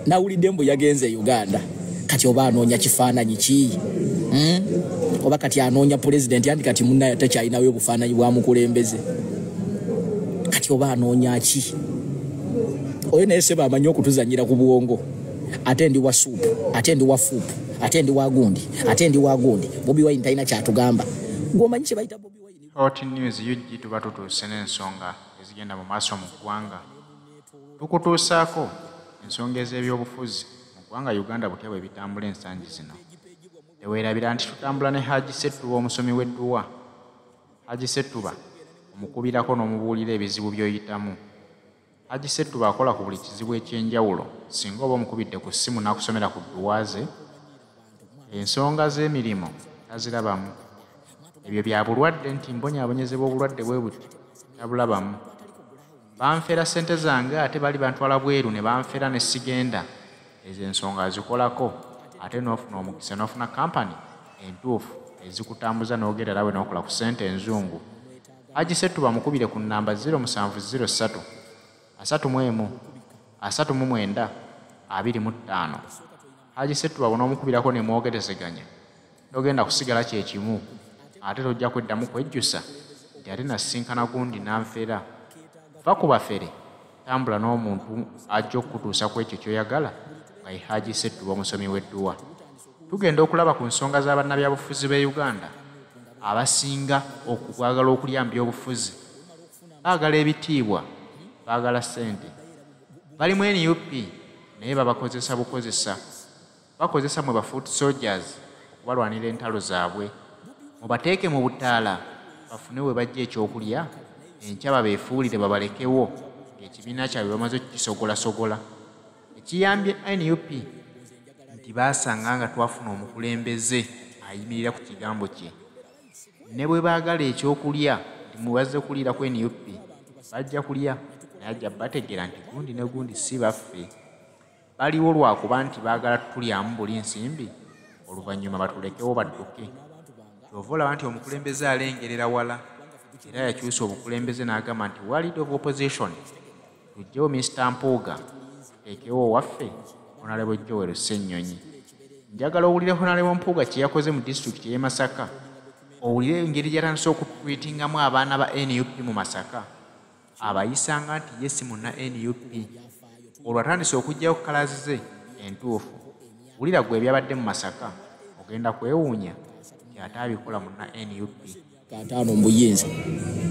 Nawulidde mbu yagenze Uganda kati oba anoonya kifaananyi ki oba kati anoonya president andi kati munna takyalinayo obufaananyi bwa mukulembeze kati oba anoonya ki oyo naye seba amanyi okutuzanyira ku bwongo ate ndi wa supu ate ndi wa fupu ate ndi wa gundi ate ndi wa gundi Bobi Wine talina kyatugamba ng'omanyi kye bayita Bobi Wine. Hot news yujji tuba tutuuse n'ensonga ezigenda mu maaso mu ggwanga tukutuusaako ensonga ez'ebyobufuzi mu ggwanga Uganda butya bwe bitambula ensangi zino. Teweerabira nti tutambula ne Haji Ssettuba omusomi w'edduwa. Haji Ssettuba omukubirako n'omubuulira ebizibu by'oyitamu. Haji Ssettuba akola ku buli kizibu eky'enjawulo singa oba omukubidde ku ssimu n'akusomera ku dduwa ze. Ensonga z'emirimu tazirabamu. Ebyo bya bulwadde nti mbonyaabonyezebwa obulwadde bwe buti tabulabamu. Banfera ssente zange ate bali bantwala bweru ne banfera ne sigenda. Ezo ensonga zikolako ate n'ofuna omukisa n'ofuna kampani entuufu ezikutambuza n'ogerera we n'okola ku ssente enzungu. Haji Ssettuba mukubire ku nnamba 0703 31 39 25. Haji Ssettuba bw'onoomukubirako ne mwogerezeganya togenda kusigala kye kimu ate tojja kweddamu kwejjusa nti ate nasisinkana gundi n'anfera. Fa ku bafere tambula n'omuntu ajja okukutuusa ku ekyo ky'oyagala nga ye Haji Ssettuba omusomi w'edduwa. Tugenda okulaba ku nsonga z'abannabyabufuzi b'e Uganda abasinga okwagala okulya mu byobufuzi. Baagala ebitiibwa, baagala ssente. Balimu NUP naye babakozesa bukozesa. Bakozesa mwe ba foot soldiers okubalwanira entalo zaabwe. Mubateeke mu butaala bafune we bajja ekyokulya enkya babeefuulire babalekewo ng'ekibiina kyabwe bamaze okukisogolasogola. Ekiyambye NUP nti baasanga nga twafuna omukulembeze ayimirira ku kigambo kye. Ne bwe baagala ekyokulya nti mubazze kuliira ku NUP bajja kulya naye ajja bategeera nti gundi ne gundi si baffe. Baliwo lwakuba nti baagala tutulyamu buli nsimbi oluvannyuma batulekewo badduke. Kyova olaba nti omukulembeze alengerera wala era yakyusa obukulembeze n'agamba nti wa leader of opposition tujjewo Mr. Mpuuga tuteekewo waffe Honorable Joel Ssennyonyi. Njagala owulire Honorable Mpuuga kye yakoze mu disitulikiti y'e Masaka. Owulire engeri gy'atandise okutwetingamu abaana ba NUP mu Masaka abayisanga nti ye si munna NUP. Olwo atandise okuggyayo kalaazi ze entuufu. Wulira gwe ebyabadde mu Masaka ogenda kwewuunya nti ate abikola munna NUP. Kataano mbuyinza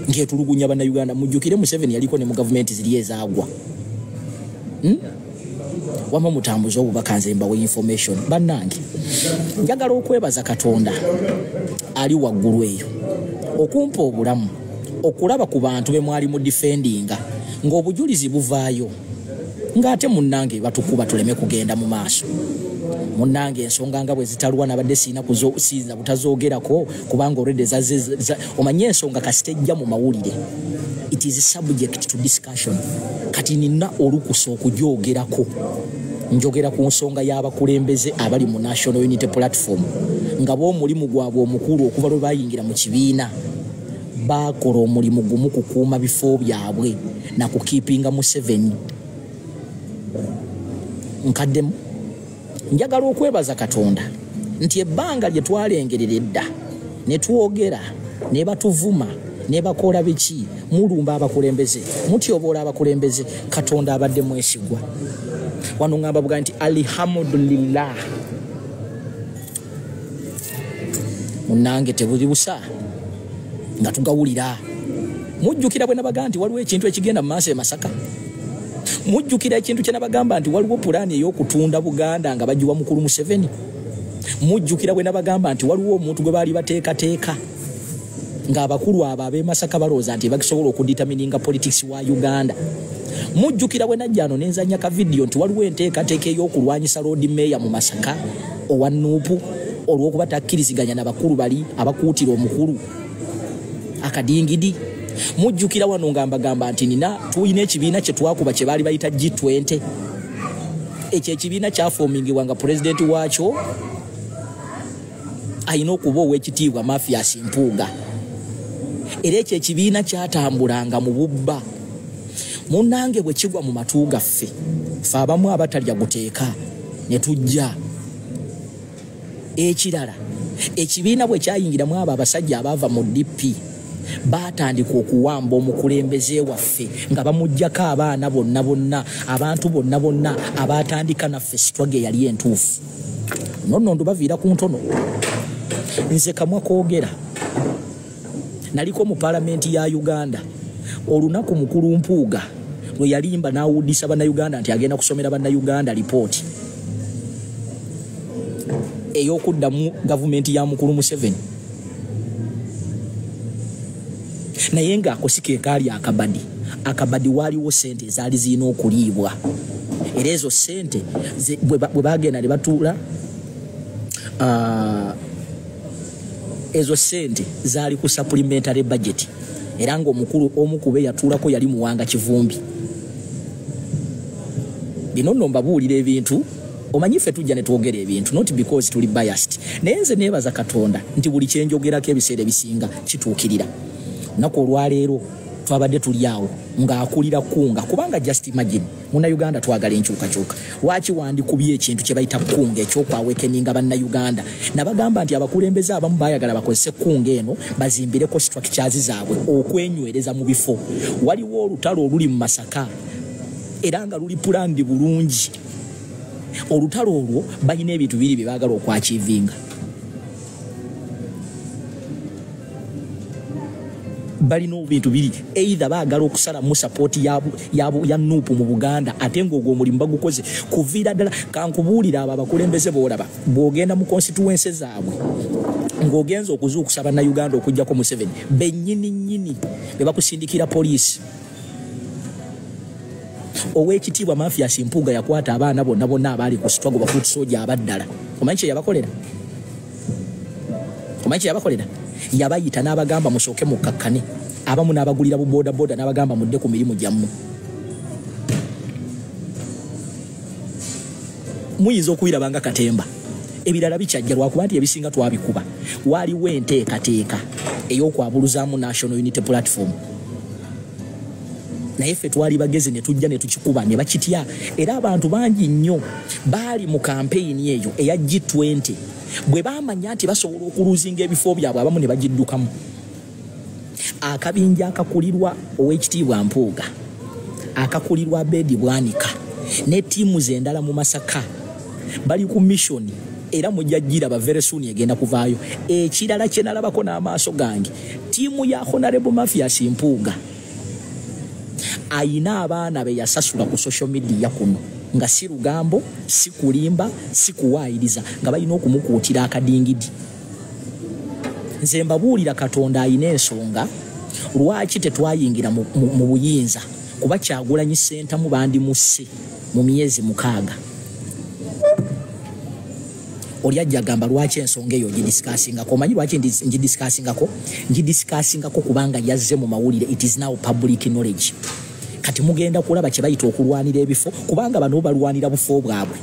ng'etulugunya bannayuganda mujjukire Museveni yaliko ne mu gavumenti ziri ezaagwa. Wama mutambuza obubaka nze mbawe information bannange. Njagala okwebaza Katonda ali waggulu eyo okumpa obulamu okulaba ku bantu be mwali mu defendinga ng'obujulizi buvaayo ng'ate munnange batukuba tuleme kugenda mu maaso. Munnange ensonga nga bwe zitalwa nabadde siina kuziina butazoogerako kubanga already omanye ensonga kasitejja mu mawulire. It is subject to discussion. Kati nina olukusa okujoogerako. Njogera ku nsonga y'abakulembeze abali mu National Unity Platform nga b'omulimu gwabwe omukulu okuva lwe bayingira mu kibiina baakola omulimu gumu kukuuma bifo byabwe na kukiipinga Museveni. Nkaddemu njagala okwebaza Katonda nti ebbanga lye twalengerera edda ne twogera ne batuvuma ne bakola biki mulumba abakulembeze mutyoboola abakulembeze Katonda abadde mwesigwa. Wano ngamba buga nti alhamdulillah munnange tebuli busa nga tugawulira. Mujjukira bwe nabaga nti waliwo ekintu ekigenda mu maaso e Masaka. Mujjukira ekintu kye nabagamba nti waliwo pulaani ey'okutunda Buganda nga bagiwa mukulu Museveni. Mujjukira bwe nabagamba nti waliwo omuntu gwe baali bateekateeka ng'abakulu abo ab'e Masaka balowooza nti bakisobola okudetermininga politics wa Uganda. Mujjukira bwe najja ano nenzanya ka video nti waliwo enteekateeka ey'okulwanyisa Lord Mayor mu Masaka owa Nup olw'okuba takkiriziganya n'abakulu bali abakuutira omukulu akadingidi. Mujjukira wano ngambagamba nti tuyina ekibiina kye twakuba kye baali bayita G20. Ekyo ekibiina kyafoomingibwa nga pulezidenti waakyo ayina okuba ow'ekitiibwa Mathias Mpuuga. Era ekyo ekibiina kyatambulanga mu bubba. Munnange bwe kigwa mu matu gaffe fa abamu abatalya guteeka ne tujja. Ekirala ekibiina bwe kyayingiramu abo abasajja abaava mu DP batandika okuwamba omukulembeze waffe nga bamuggyako abaana bonna abantu bonna abatandika naffe struggle yali entuufu. Nonno ndubaviira ku ntono. Nze kamwa koogera naliko mu palamenti ya Uganda olunaku mukulu Mpuuga lwe yalimba n'awuddisa bannayuganda nti agenda kusomera bannayuganda lipooti ey'okuddamu gavumenti ya mukulu Museveni. Naye ng'akosike kaali akabadi waliwo sente ezaali zirina okuliibwa. Era ezo sente bwe bagenda ne batuula ezo sente zaali ku supplementary budget. Era ng'omukulu omu ku be yatuulako yali Muwanga Kivumbi. Bino nno mbabuulira ebintu omanyi ffe tujja ne twogera ebintu not because tuli biased. Naye nze neebaza Katonda nti buli kye njogerako ebiseera ebisinga kituukirira. Nako olwaleero twabadde tuli awo ng'akulira kunga kubanga just imagine munnayuganda twagala enkyukakyuka. Lwaki wandikubye ekintu kye bayita kunga ekyokwawekeninga bannayuganda nabagamba nti abakulembeze abamu baayagala bakozese kunga eno bazimbireko structures zaabwe okwenywereza mu bifo. Waliwo olutalo oluli mu Masaka era nga luli pulandi bulungi. Olutalo olwo balina ebintu biri bye baagala okwakivinga. Balina ebintu biri either baagala okusala mu support ya Nup mu Buganda ate ng'ogwo omulimu bagukoze kuviira ddala. Kankubuulira abo abakulembeze boolaba bw'ogenda mu constituency zaabwe ng'ogenza okuzuukusa bannayuganda okuggyako Museveni bennyini be bakusindikira poliisi. Oweekitiibwa Mafias Mpuuga yakwata abaana bonna abaali ku struggle bafuuti soja abaddala. Omanyi kye yabakolera? Yabayita n'abagamba musooke mukakkane. Abamu n'abagulira bu boda n'abagamba mudde ku mirimu gyammwe. Muyinza okuyirabanga katemba. Ebirala bikyajja lwakuba nti ebisinga twabikuba. Waaliwo enteekateeka ey'okwabuluzaamu National Unity Platform. Naye ffe twali bagezi ne tujja ne tukikuba ne bakitya. Era abantu bangi nnyo baali mu kampeyini eyo eya G20 bwe bamanya nti basobola okuluzinga ebifo byabwe abamu ne bagiddukamu. Akabinja akakulirwa Oweekitiibwa Mpuuga, akakulirwa Bedi Bwanika ne ttiimu ze endala mu Masaka bali ku mission era mujja giraba very soon egenda kuvaayo. Ekirala kye nalabako n'amaaso gange ttiimu ya Honorable Mafias Mpuuga ayina abaana be yasasula ku social media kuno nga si lugambo si kulimba si kuwaayiriza nga balina okumukuutira akadingidi. Nze mbabuulira Katonda ayina ensonga lwaki tetwayingira mu buyinza kuba Kyagulanyi Ssentamu bandimusse mu myezi 6. Oli ajja gamba lwaki ensonga eyo gidiscussingako. Omanyi lwaki ngidiscussingako kubanga yazze mu mawulire. It is now public knowledge. Kati mugenda kulaba kye bayita okulwanira ebifo kubanga bano balwanira bufo bwabwe.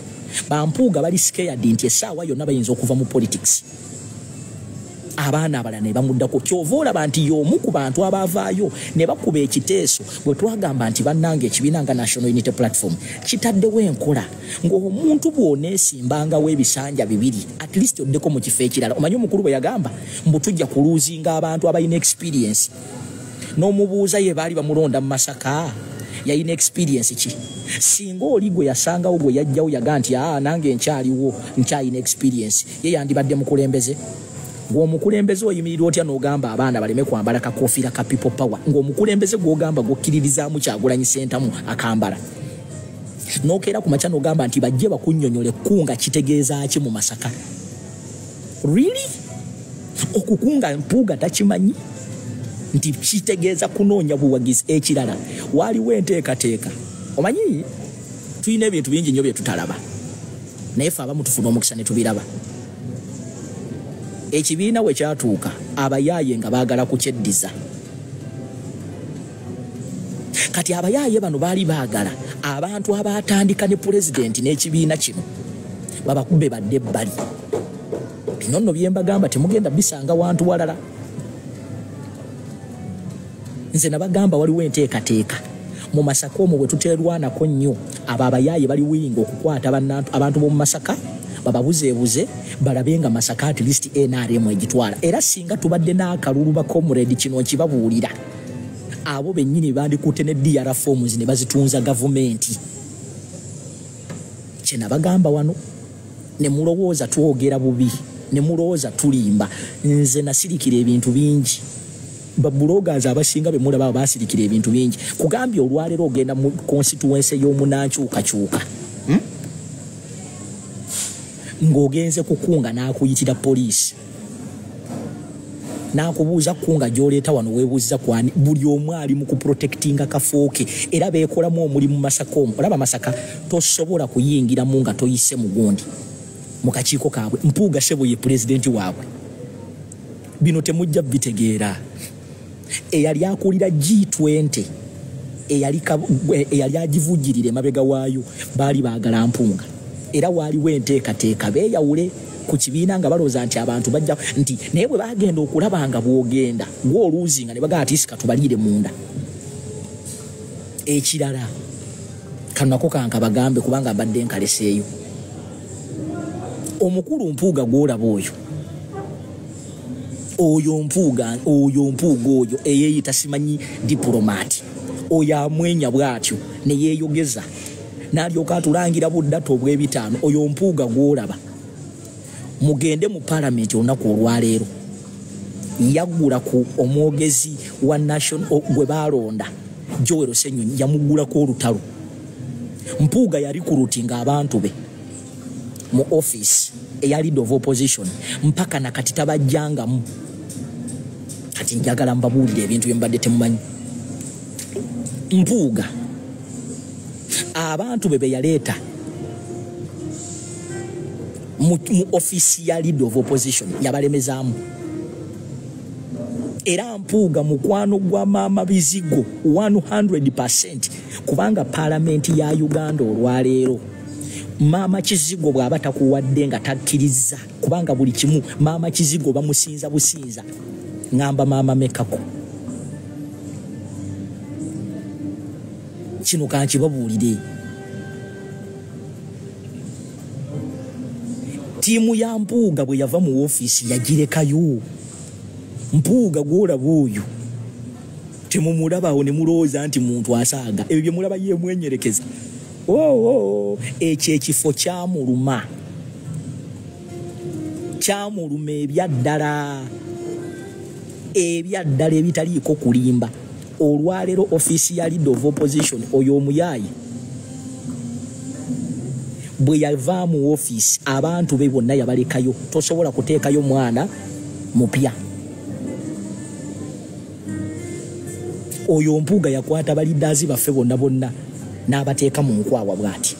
Bampuuga bali scared nti essaawa yonna bayinza okuva mu politics. Abaana abalala ne bamuddako. Kyova olaba nti y'omu ku bantu abaavaayo ne bakuba ekiteeso bwe twagamba nti bannange ekibiina nga National Unity Platform kitaddewo enkola ng'omuntu bw'oneesimbangawo ebisanja 2 at least oddeko mu kifo ekirala. Omanyi omukulu bwe yagamba mbu tujja kuluuzinga abantu abalina experience. N'omubuuza ye baali bamulonda mu Masaka yalina experience ki? Singa oli gwe yasangawo gwe yajjawo yaga nti nange nkyalina experience ye yandibadde mukulembeze. Ng'omukulembeze oyimirirwa otya n'ogamba abaana baleme kwambala kakofiira ka people power ng'omukulembeze gw'ogamba gwokkiririzaamu Kyagulanyi Ssentamu akambala. N'okeera ku makya n'ogamba nti bajje bakunnyonnyole kunga kitegeeza ki mu Masaka. Really? Okukunga Mpuuga takimanyi nti kitegeeza kunoonya buwagizi. Ekirala waaliwo enteekateeka. Omanyi tulina ebintu bingi nnyo bye tutalaba naye ffe abamu tufuna omukisa ne tubiraba. Ekibiina we kyatuuka abayaaye nga baagala kukyeddiza. Kati abayaaye bano baali baagala abantu abatandika ne pulezidenti n'ekibiina kino babakube badde ebbali. Bino nno bye mbagamba temugenda bisanga wantu walala. Nze nabagamba waliwo enteekateeka mu Masaka omwo bwe tuterwanako nnyo abo abayaaye bali winga okukwata abantu b'omu Masaka bababuzeebuze balabe nga Masaka at least NRM egitwala. Era singa tubadde n'akalulu ba comrade kino kibabuulira abo bennyini bandikutte ne DR forms ne bazitunza gavumenti. Kye nabagamba wano ne mulowooza twogera bubi ne mulowooza tulimba. Nze nasirikira ebintu bingi. Babulogers abasinga be mulaba basirikira ebintu bingi. Kugambye olwaleero ogenda mu constituency y'omunankyukakyuka ng'ogenze kukunga n'akuyitira poliisi n'akubuuza kunga gy'oleeta wano weebuuziza kwani. Buli omu ali mu kuprotectinga kafooke era beekolamu omulimu Masaka omwo. Olaba Masaka tosobola kuyingiramu nga toyise mugundi mu kakiiko kaabwe. Mpuuga Ssebo ye pulezidenti waabwe. Bino temujja bitegeera. Eyali akulira G20 eyali agivujjirira emabega waayo baali baagala Mpuuga. Era waaliwo enteekateeka beeyawule ku kibiina nga balooza nti abantu bajja nti naye bwe bagenda okulaba nga bw'ogenda ng'oluuzinga ne bagamba ati sika tubaliire munda. Ekirala kanako kanka bagambe kubanga mbadde nkaleseeyo. Omukulu Mpuuga gw'olaba oyo Mpuuga oyo eyeeyita simanyi diplomaati oyo amwenya bw'atyo ne yeeyogeza n'alyoka atulangira buddatu obw'ebitaano. Oyo Mpuuga gw'olaba mugende mu parliament olunaku olwaleero yaggula ku omwogezi wa national gwe baalonda Joel Ssenyonyi yamuggulako olutalo. Mpuuga yali kurutinga abantu be mu office eya leader of opposition mpaka nakati tabajjangamu. Kati njagala mbabuulire ebintu bye mbadde temumanyi. Mpuuga abantu be yaleeta mu office ya leader of opposition yabalemezaamu. Era Mpuuga mukwano gwa maama Bizigo 100% kubanga parliament ya Uganda olwaleero maama Kizigo bw'aba takuwadde nga takkiriza kubanga buli kimu maama Kizigo bamusinza businza ngamba maama mekako. Kino kankibabuulire. Tiimu ya Mpuuga bwe yava mu office yagirekayo. Mpuuga gw'olaba oyo temumulabawo ne mulowooza nti muntu asaaga. Ebyo bye mulaba yeemwenyerekeza. Ekyo ekifo kyamuluma ebyaddala ebitaliiko kulimba. Olwaleero office ya leader of opposition oyo omuyaayi bwe yava mu office abantu be bonna yabalekayo. Tosobola kuteekayo mwana mupya. Oyo Mpuuga yakwata balidaazi baffe bonna n'abateeka mu nkwawa bw'ati.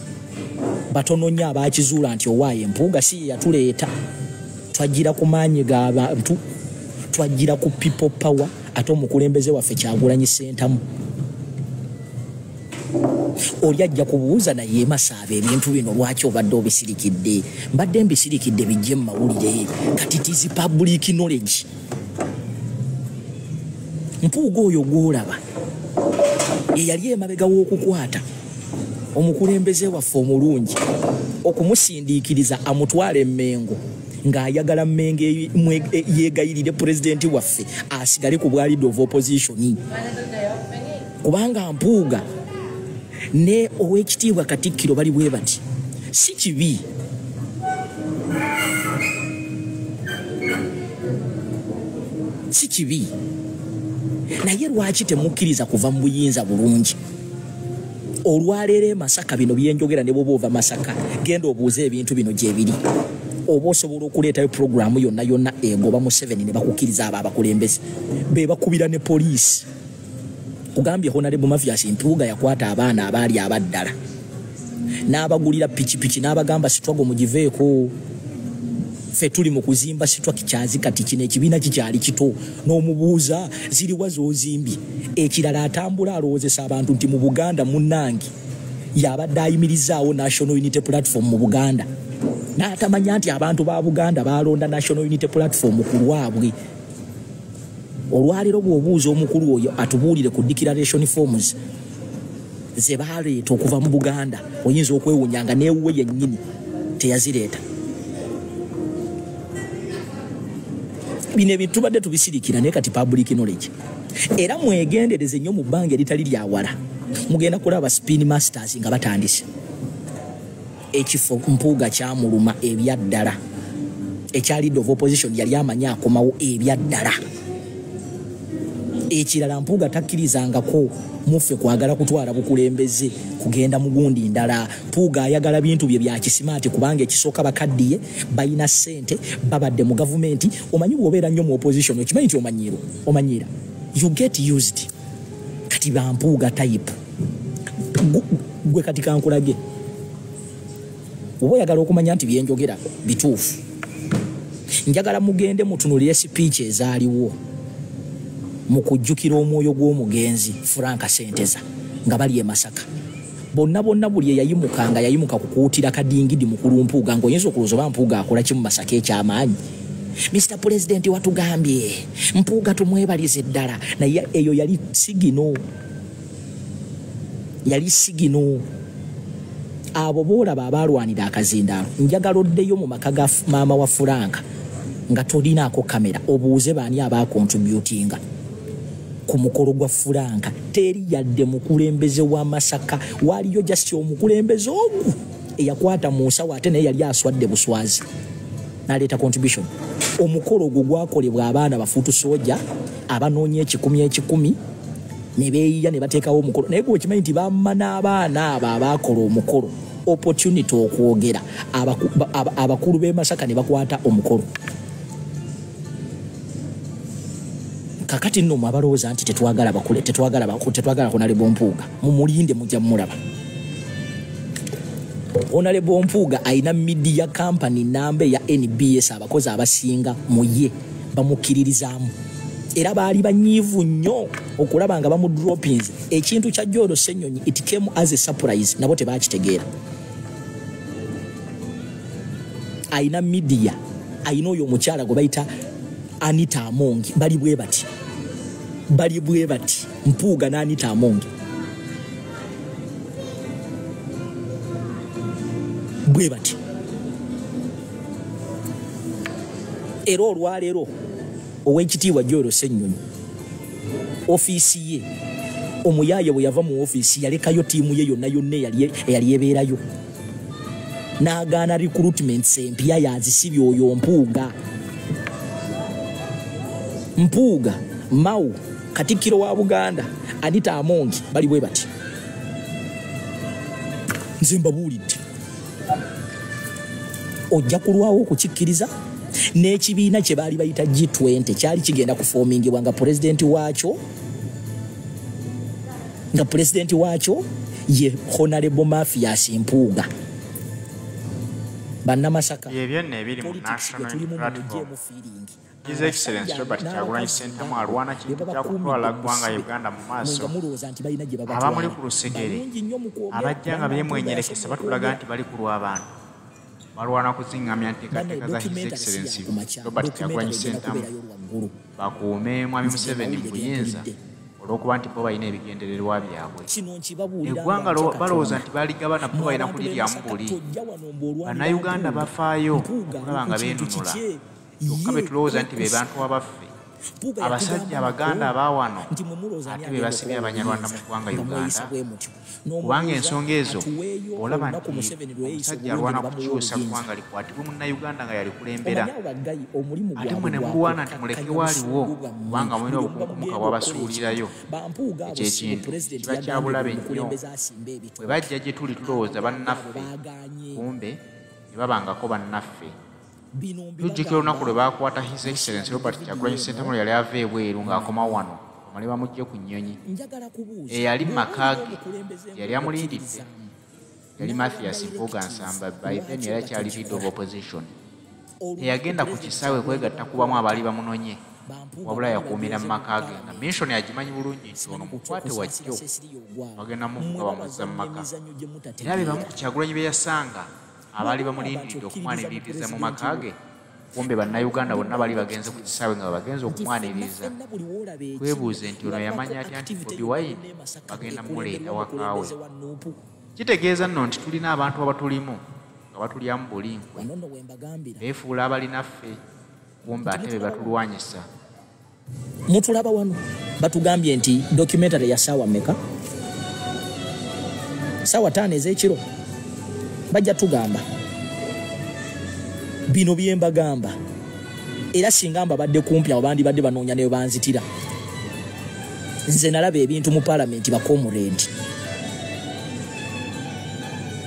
Batono nnyo abaakizuula nti owaaye Mpuuga si ye yatuleeta. Twajjira ku maanyi g'abantu, twajjira ku people power, ate omukulembeze waffe Kyagulanyi Ssentamu. Oli ajja kubuuza naye Masaba ebintu bino lwaki obadde obisirikidde? Mbadde mbisirikidde bijje mu mawulire kati it is public knowledge. Mpuuga oyo gw'olaba yali emabega w'okukwata omukulembeze waffe omulungi okumusindiikiriza amutwale Mmengo ng'ayagala Mmengo yeegayirire pulezidenti waffe asigale ku bwa leader of opposition. Kubanga Mpuuga ne Oweekitiibwa Katikkiro bali bwe bati si kibi naye lwaki temukkiriza kuva mu buyinza bulungi? Olwaleero Masaka bino byenjogera ne bwoba ova Masaka genda obuuze ebintu bino gye biri. Oba osobola okuleetayo puroguramu yonna egoba mu 7 ne bakukkiriza abo abakulembeze be bakubira ne poliisi. Kugambye Honorable Mafias Mpuuga yakwata abaana abaali abaddala n'abagulira pikipiki n'abagamba sitwago mugiveeko. Ffe tuli mu kuzimba sitwa kikyazi kati kino ekibiina kikyali kito n'omubuuza ziriwa z'ozimbye. Ekirala atambula alowoozesa abantu nti mu Buganda munnange y'abadde ayimirizaawo National Unity Platform mu Buganda n'atamanya nti abantu ba Buganda baalonda National Unity Platform ku lwabwe. Olwaleero bw'obuuza omukulu oyo atubuulire ku declaration forms ze baleeta okuva mu Buganda oyinza okwewunyanga neewuwe yennyini teyazireeta. Bino ebintu tubadde tubisirikira naye kati public knowledge. Era mwegendereze nnyo mu bbanga eritali lya wala. Mugenda kulaba spin masters nga batandise. Ekifo Mpuuga kyamuluma ebyaddala. Ekyali of opposition yali amanya akomawo ebyaddala. Ekirala Mpuuga takkirizangako muffe kwagala kutwala bukulembeze kugenda mugundi ndala. Mpuuga ayagala bintu bye bya kisimaati kubanga ekisooka bakaddiye bayina ssente babadde mu gavumenti. Omanyi bw'obeera nnyo mu opposition okimanyi nti omanyiira you get used. Kati ba Mpuuga type gwe kati kankulage oba oyagala okumanya nti byenjogera bituufu. Njagala mugende mutunulire speech ezaaliwo mu kujjukira omwoyo gw'omugenzi Frank Senteza nga bali e Masaka. Bonna buli eyayimukanga yayimuka kukuutira Kadingidi mukulu Mpuuga ng'oyinza okulowooza oba Mpuuga akola ki mu Masaka ekyamaanyi. Mr. President watugambye Mpuuga tumwebalize ddala naye eyo yali sigino. Abo boolaba abalwanira akazindaalo njagala oddeyo mu maka ga maama wa Frank nga tolinaako kamera obuuze baani abaakontributinga ku mukolo gwa Frank. Teri yadde mukulembeze wa Masaka, waaliyo just omukulembeze ogu eyakwata mu nsawo ate naye yali aswadde buswazi n'aleeta contribution. Omukolo ogwo gwakolebwa abaana bafuutu soja abanoonya ekikumi ne beeyiya ne bateekawo omukolo. Naye gwe okimanyi nti bamma n'abaana abo abaakola omukolo opportunity okwogera abakulu b'e Masaka ne bakwata omukolo. Kakati nno mwabalowooza nti tetwagala bakule tetwagala Honorable Mpuuga mumulinde mujja mulaba. Honorable Mpuuga ayina media company namba ya NBS abakozi abasinga mu ye bamukkiririzaamu. Era baali banyiivu nnyo okulaba nga bamu droppings. Ekintu kya Joro Ssenyonyi it came as a surprise nabo tebakitegeera. Ayina media ayina oyo omukyala gwe bayita Anita Amongi bali bwe bati Mpuuga na Anita Amongi bwe bati. Era olwaleero ow'ekitiibwa Joro Ssenyonyi ofiisi ye omuyaaye bwe yava mu ofiisi yalekayo ttiimu ye yonna eyali ebeerayo n'agaana recruitments empya yazisibye oyo Mpuuga Mau Katikkiro wa Buganda Anita Amongi bali bwe bati. Nze mbabuulidde ojja kulwawo okukikkiriza. N'ekibiina kye baali bayita G20 kyali kigenda kufoomingibwa nga pulezidenti waakyo ye Honorable Mathias Mpuuga. Bannamasaka ebyo nno ebiri mu national platform. His Excellency Robert Kyagulanyi Ssentamu alwana kintu kya kutwala ggwanga Uganda mu maaso. Abamuli ku lusegere abajja nga beemwenyerekesa batulaga nti bali ku lw'abantu. Balwana kuzingamya nteekateeka za His Excellency Robert Kyagulanyi Ssentamu bakuume Mwami Museveni mu buyinza olw'okuba nti bo balina ebigendererwa byabwe. Eggwanga balowooza nti baligabana bo balina kuliryamu buli. Bannayuganda bafaayo okulaba nga beenunula kyokka be tulowooza nti be bantu abaffe abasajja Abaganda abaawano ate be basibye Abanyarwanda mu ggwanga Uganda. Kubanga ensonga ezo olaba nti omusajja alwana kukyusa ggwanga likwatibwe Munnayuganda nga yalikulembera ate mwe ne mulwana nti muleke waaliwo kubanga mulina obukunkumuka bwabasuulirayo. Ekyo ekintu kiba kya bulabe nnyo. Bwe bajja gye tuli tulowooza bannaffe kumbe ne babangako bannaffe. Tujjukira olunaku lwe baakwata His Excellency Robert Kyagulanyi Ssentamu yali ava ebweru ng'akoma wano bamale bamugje ku nnyonyi. Eyali makaage yali amulindidde yali Mathias Mpuuga Nsamba by then yali akyali leader of opposition. Teyagenda ku kisaawe kwegatta kubamu abaali bamunonye wabula yakuumira mu makaage nga mission yagimanyi bulungi nti ono mukwate wajjo bagenda muvuga bamuzza mu maka. Era be bamu ku Kyagulanyi be yasanga abaali bamulindiridde okumwaniririza mu makaage kumbe bannayuganda bonna bali bagenze ku kisaawe nga bagenze okumwaniriza. Twebuuze nti ono yamanya atya nti Bobi Wine bagenda muleeta wakaawe. Kitegeeza nno nti tulina abantu abatulimu nga batulyamu bulinkwe, beefuula abalinaffe kumbe ate be batulwanyisa. Mutulaba wano batugambye nti documentary ya saawa mmeka? Saawa 5 ez'ekiro. Bajja tugamba bino byemba gamba, era singa mbadde kumpi awo bandi badde banoonya ne banzitira. Nze nalaba ebintu mu parliament bakomurenti,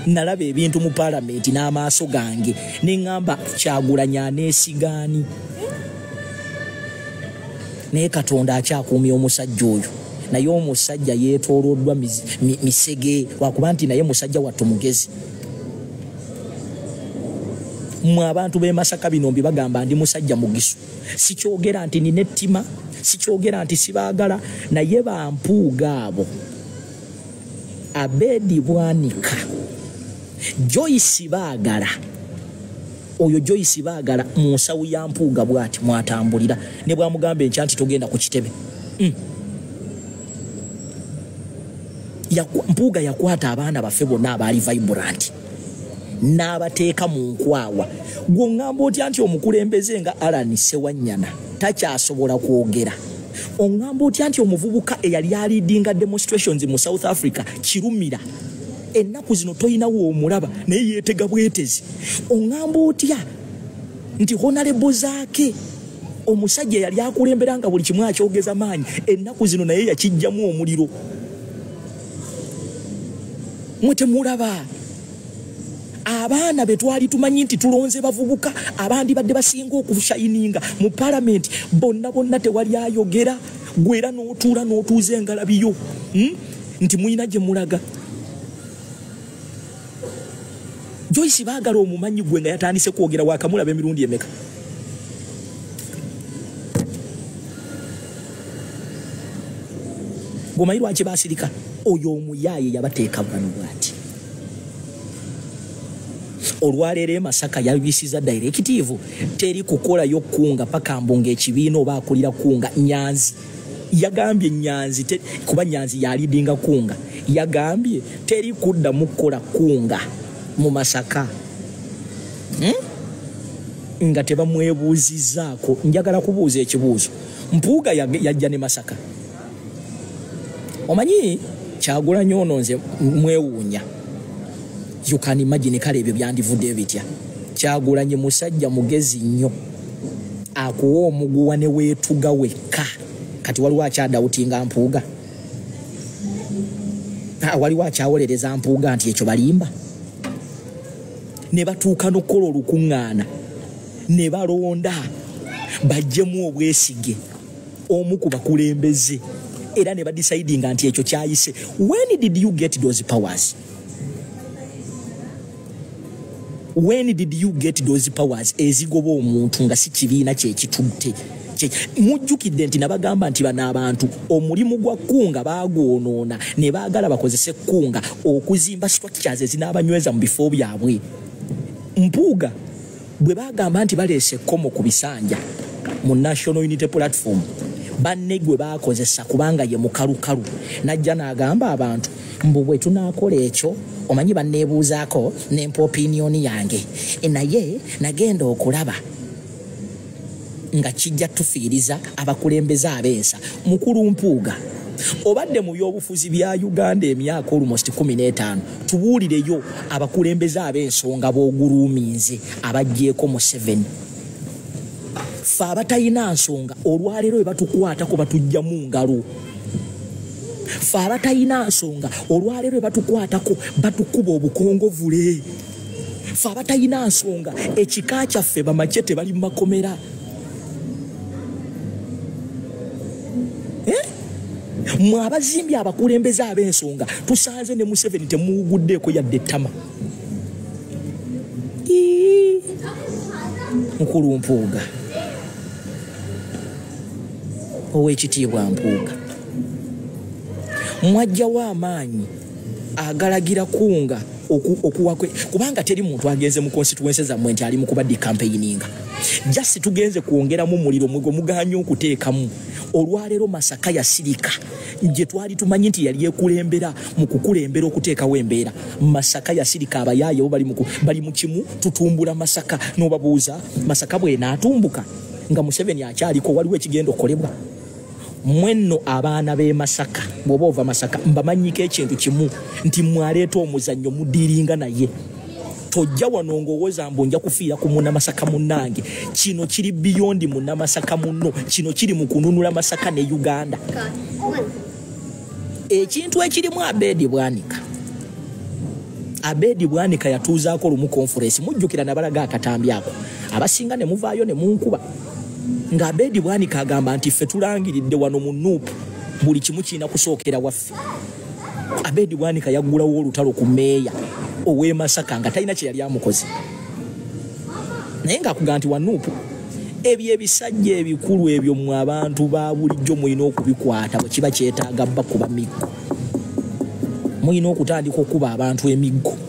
nalaba ebintu mu parliament n'amaaso gange ne ngamba Kyagulanyi aneesigaani. Naye Katonda akyakuumya omusajja oyo, naye omusajja yeetooloddwa misege lwakuba nti naye musajja wattu mugezi. Mwe abantu b'e Masaka bino mbi bagamba ndi musajja mugisu. Sikyogera nti nina ettima, sikyogera nti sibaagala, naye bampuuga abo. Abedi Bwanika, Joyce baagala. Oyo Joyce baagala mu nsawu ya Mpuuga bw'ati mwatambulira ne bwamugambe enkya nti togenda ku kitebe. Mpuuga yakwata abaana baffe bonna abaali vibrant n'abateeka mu nkwawa. Gwe oŋŋamba otya nti omukulembeze nga Alan Sewanyana takyasobola kwogera? Oŋŋamba otya nti omuvubuka eyali alidinga demonstrations mu South Africa Kirumira ennaku zino toyinawo omulaba naye yeetega bwetezi? Oŋŋamba otya nti Honorable Zaake omusajja yali akulembera nga buli kimu akyogeza maanyi ennaku zino naye yakijjamu omuliro? Mwe temulaba abaana be twali tumanyi nti tulonze bavubuka abandi badde basinga okushayininga mu parliament bonna tewali ayogera? Gwera n'otuula n'otuuza engalabiyo nti muyina gye mulaga. Joyce baagala omumanyi gwe nga yatandise kwogera waakamulaba emirundi emeka? Gomanyi lwaki baasirika? Oyo omuyaaye yabateeka bwano bw'ati. Olwaleero e Masaka yabisiza directive teri kukolayo kunga paka mbonga ekibiina oba akulira kunga. Nyanzi yagambye Nyanzi kuba Nyanzi yalidinga kunga, yagambye teri kudda mukola kunga mu Masaka nga tebamwebuuzizaako. Njagala kubuuza ekibuuzo. Mpuuga yajja ne Masaka, omanyi Kyagulanyi ono nze mwewuunya. You can imagine kale ebyo byandivudde bitya. Kyagulanyi musajja mugezi nnyo, akuwa omuguwa ne weetuga wekka. Kati waliwo akyadawutinga Mpuuga? Waliwo akyawolereza Mpuuga nti ekyo balimba? Ne batuuka n'okukola olukuŋŋaana ne balonda bajjemu obwesige omu ku bakulembeze era ne badecidinga nti ekyo kyayise. When did you get those powers? When did you get those powers ezigoba omuntu nga si kibiina kyekitutte? Mujjukidde nti nabagamba nti bano abantu omulimu gwa kunga baagwonoona ne baagala bakozese kunga okuzimba structures ezinaabanyweza mu bifo byabwe. Mpuuga bwe bagamba nti baleese ekkomo ku bisanja mu National Unity Platform, banne gwe baakozesa kubanga ye mukalukalu. Najja n'agamba abantu mbu bwe tunaakola ekyo omanyi banneebuuzaako nempa opinion yange, naye nagenda okulaba nga kijja tufiiriza abakulembeze ab'ensa. Mukulu Mpuuga, obadde mu byobufuzi bya Uganda emyaka almost 15, tubuulireyo abakulembeze ab'ensonga b'oguluuminze abajjeeko mu 7. Ffe abatalina nsonga olwaleero we batukwatako batujja mu ngalo. Ffe abatalina nsonga olwaleero we batukwatako batukuba obukongovule. Ffe abatalina nsonga ekika kyaffe bamacete bali mu makomera. Mwe abazimbye abakulembeze ab'ensonga tusanze ne mu 7 temuwuguddeeko yadde ettama. Mukulu Mpuuga, ow'ekitiibwa Mpuuga, mwajjawo amaanyi agalagira kunga okuwakwe kubanga teri muntu agenze mu constituency za mwenti ali mu kubadde campaigning just tugenze kuongeramu muliro mwego muganye okuteekamu olwalero Masaka yasirika nje twali tumanyi nti yali ekulembera mu kukulembera okuteekawo embeera Masaka yasirika abayaye bali mu kimu tutumbula Masaka n'obabuuza Masaka bwe naatumbuka nga Museveni akyaliko waliwo ekigendo kolebwa mwenno abaana be Masaka bwoba ova Masaka mbamanyiko ekintu kimu nti mwaleeta omuzannyo mudiringa naye tojja wano ngowooza mbu nja kufiira ku Munnamasaka munnange kino kiri beyond Munnamasaka munno kino kiri mu kununula Masaka ne Uganda ekintu ekirimu Abedi Bwanika yatuuzaako lumu conference mujjukira nabalaga akatambi ako abasinga ne muvaayo ne munkuba nga Abedi Bwanika agamba nti ffe tulangiridde wano mu Nup buli kimu kirina kusookera waffe Abedi Bwanika yaggulawo olutalo ku meeya ow'e Masaka nga talina kye yali amukoze naye ng'akugamba nti wa Nup ebyo ebisajja ebikulu ebyo mu abantu ba bulijjo mulina okubikwata bwe kiba kyetaaga bakuba miggo mulina okutandika okuba abantu emiggo